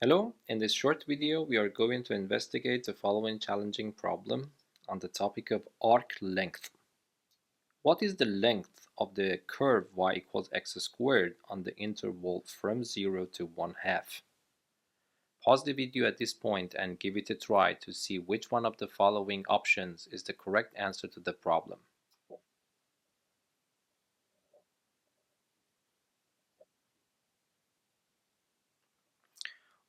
Hello, in this short video we are going to investigate the following challenging problem on the topic of arc length. What is the length of the curve y equals x squared on the interval from 0 to 1/2? Pause the video at this point and give it a try to see which one of the following options is the correct answer to the problem.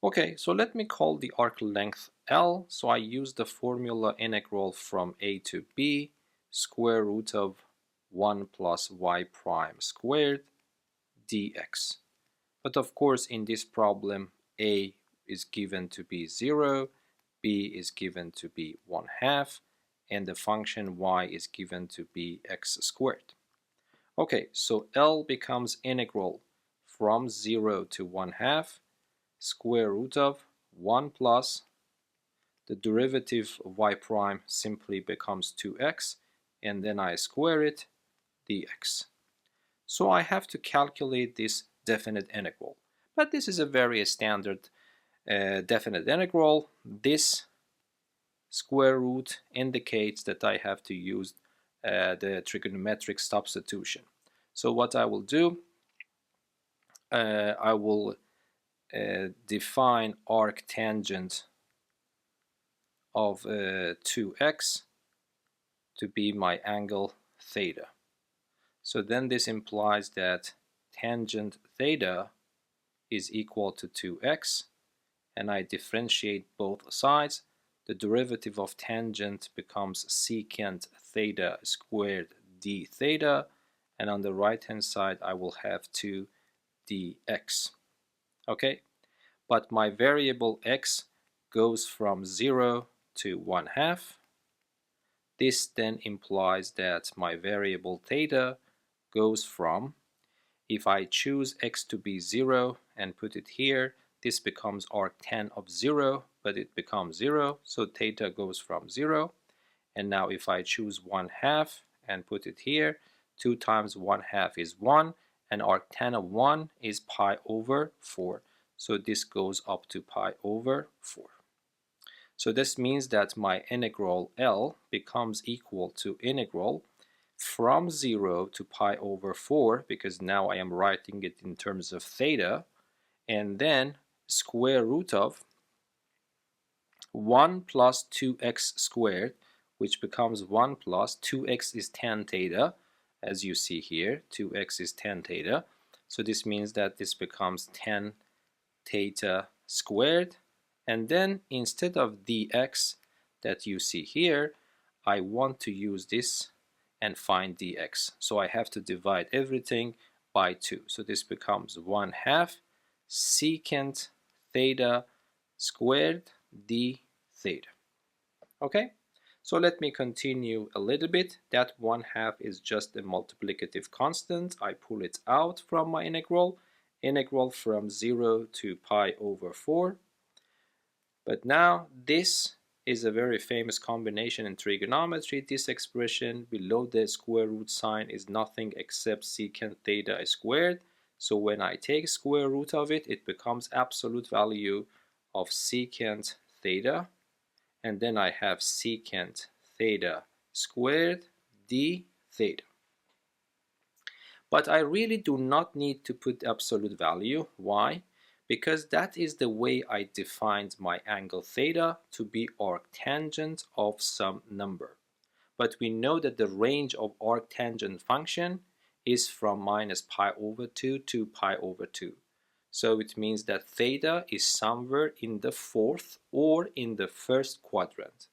Okay, so let me call the arc length L. So I use the formula integral from a to b square root of 1 plus y prime squared dx. But of course in this problem a is given to be 0, b is given to be 1/2, and the function y is given to be x squared. Okay, so L becomes integral from 0 to 1/2 square root of 1 plus the derivative of y prime simply becomes 2x, and then I square it dx. So I have to calculate this definite integral. But this is a very standard definite integral. This square root indicates that I have to use the trigonometric substitution. So what I will do, I will define arctangent of 2x to be my angle theta. So then this implies that tangent theta is equal to 2x, and I differentiate both sides. The derivative of tangent becomes secant theta squared d theta, and on the right hand side I will have 2 dx. Okay, but my variable x goes from 0 to 1/2. This then implies that my variable theta goes from, if I choose x to be 0 and put it here, this becomes arctan of 0, but it becomes 0, so theta goes from 0. And now if I choose 1/2 and put it here, 2 times 1/2 is 1, and arctan of 1 is pi over 4. So this goes up to pi over 4. So this means that my integral L becomes equal to integral from 0 to pi over 4, because now I am writing it in terms of theta, and then square root of 1 plus 2x squared, which becomes 1 plus 2x is tan theta, as you see here, 2x is tan theta. So this means that this becomes tan theta squared, and then instead of dx that you see here, I want to use this and find dx. So I have to divide everything by 2. So this becomes 1/2 secant theta squared d theta. Okay, so let me continue a little bit. That 1/2 is just a multiplicative constant. I pull it out from my integral from 0 to pi over 4. But now this is a very famous combination in trigonometry. This expression below the square root sign is nothing except secant theta squared. So when I take square root of it, it becomes absolute value of secant theta, and then I have secant theta squared d theta. But I really do not need to put absolute value. Why? Because that is the way I defined my angle theta to be arctangent of some number. But we know that the range of arctangent function is from minus pi over 2 to pi over 2. So it means that theta is somewhere in the fourth or in the first quadrant.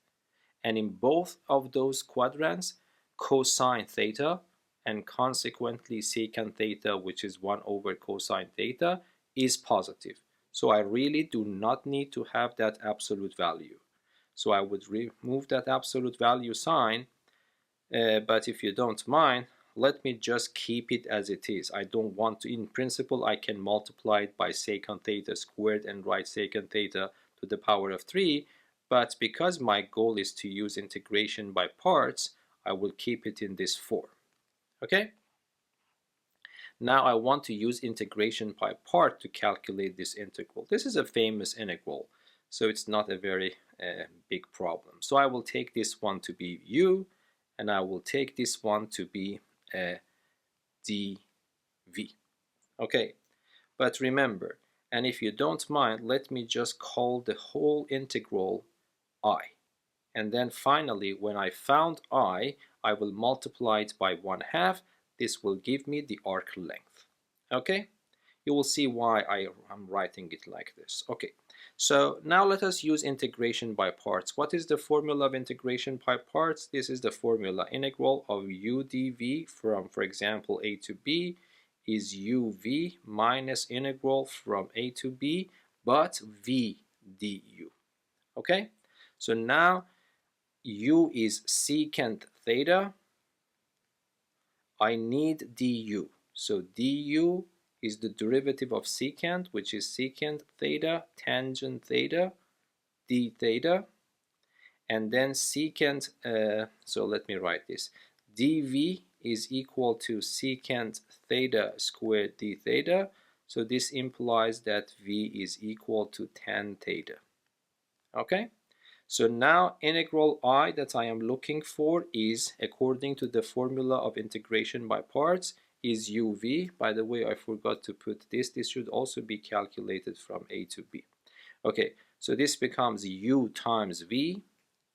And in both of those quadrants, cosine theta and consequently secant theta, which is 1 over cosine theta, is positive. So I really do not need to have that absolute value. So I would remove that absolute value sign, but if you don't mind, let me just keep it as it is. I don't want to, in principle, I can multiply it by secant theta squared and write secant theta to the power of 3, but because my goal is to use integration by parts, I will keep it in this form. Okay? Now I want to use integration by part to calculate this integral. This is a famous integral, so it's not a very big problem. So I will take this one to be u, and I will take this one to be dv. Okay, but remember, and if you don't mind, let me just call the whole integral I. And then finally, when I found I will multiply it by 1/2. This will give me the arc length. Okay? You will see why I am writing it like this. Okay, so now let us use integration by parts. What is the formula of integration by parts? This is the formula. Integral of u dv from, for example, a to b is uv minus integral from a to b, but v du. Okay, so now u is secant theta. I need du. So du is the derivative of secant, which is secant theta tangent theta d theta. And then secant, so let me write this. dv is equal to secant theta squared d theta. So this implies that v is equal to tan theta. Okay? So now integral I that I am looking for is, according to the formula of integration by parts, is uv. By the way, I forgot to put this. This should also be calculated from a to b. Okay, so this becomes u times v.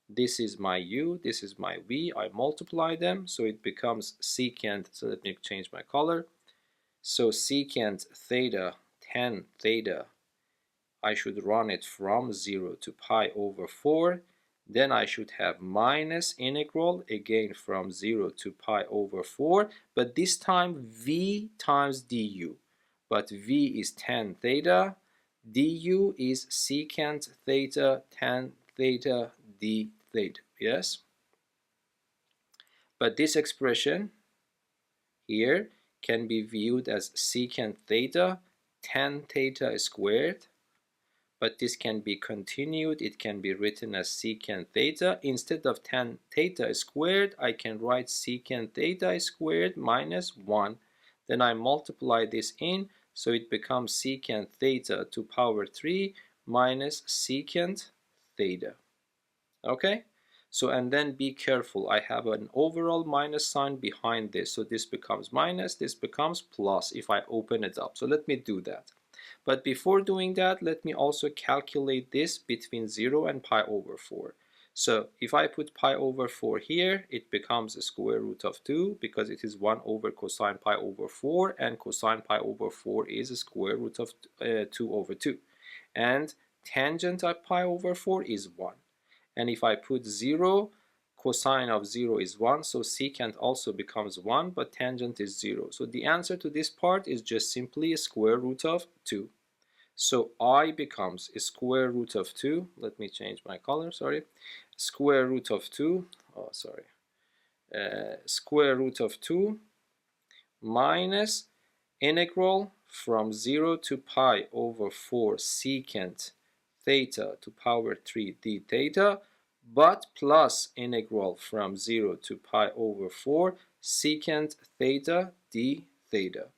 This is my u, this is my v. I multiply them, so it becomes secant. So let me change my color. So secant theta tan theta, I should run it from 0 to pi over 4. Then I should have minus integral, again from 0 to pi over 4. But this time v times du. But v is tan theta. Du is secant theta tan theta d theta. Yes? But this expression here can be viewed as secant theta tan theta squared. But this can be continued. It can be written as secant theta. Instead of tan theta squared, I can write secant theta squared minus 1. Then I multiply this in, so it becomes secant theta to power 3 minus secant theta. Okay? So, and then be careful. I have an overall minus sign behind this. So this becomes minus, this becomes plus if I open it up. So let me do that. But before doing that, let me also calculate this between 0 and pi over 4. So if I put pi over 4 here, it becomes a square root of 2 because it is 1 over cosine pi over 4, and cosine pi over 4 is a square root of 2 over 2. And tangent of pi over 4 is 1. And if I put 0, cosine of 0 is 1, so secant also becomes 1, but tangent is 0. So the answer to this part is just simply a square root of 2. So I becomes a square root of 2. Let me change my color, sorry. Square root of 2, square root of 2 minus integral from 0 to pi over 4 secant theta to power 3 d theta, but plus integral from 0 to pi over 4 secant theta d theta.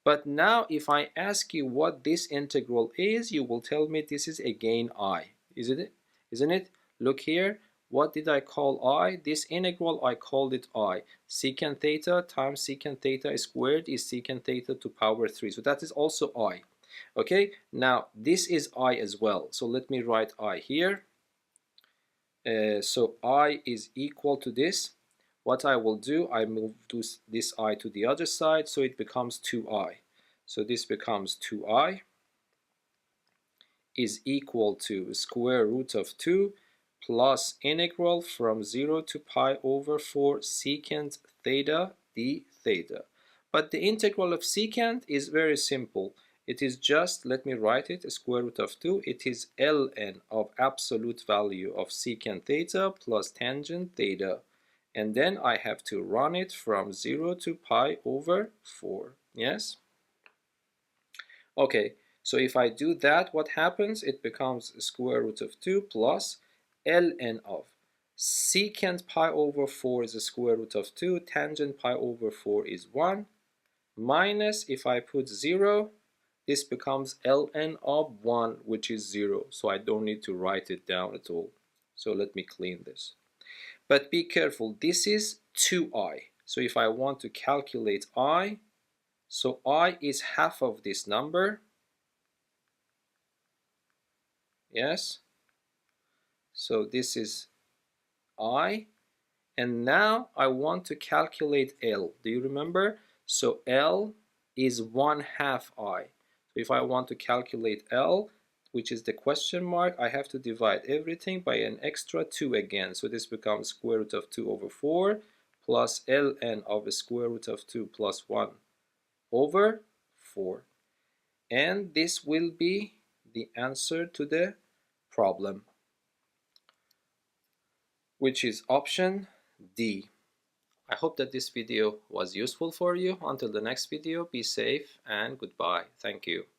But now if I ask you what this integral is, you will tell me this is again I. Isn't it? Look here. What did I call I? This integral, I called it I. Secant theta times secant theta squared is secant theta to power 3. So that is also I. Okay, now this is I as well. So let me write I here. So I is equal to this. What I will do, I move this I to the other side, so it becomes 2I. So this becomes 2I is equal to square root of 2 plus integral from 0 to pi over 4 secant theta d theta. But the integral of secant is very simple. It is just, let me write it, square root of 2. It is ln of absolute value of secant theta plus tangent theta. And then I have to run it from 0 to pi over 4. Yes? Okay, so if I do that, what happens? It becomes square root of 2 plus ln of secant pi over 4 is the square root of 2, tangent pi over 4 is 1, minus, if I put 0, this becomes ln of 1, which is 0. So I don't need to write it down at all. So let me clean this. But be careful, this is 2i. So if I want to calculate I, so I is half of this number. Yes. So this is I. And now I want to calculate L. Do you remember? So L is 1/2 I. So if I want to calculate L, which is the question mark, I have to divide everything by an extra 2 again. So this becomes square root of 2 over 4 plus ln of the square root of 2 plus 1 over 4. And this will be the answer to the problem, which is option D. I hope that this video was useful for you. Until the next video, be safe and goodbye. Thank you.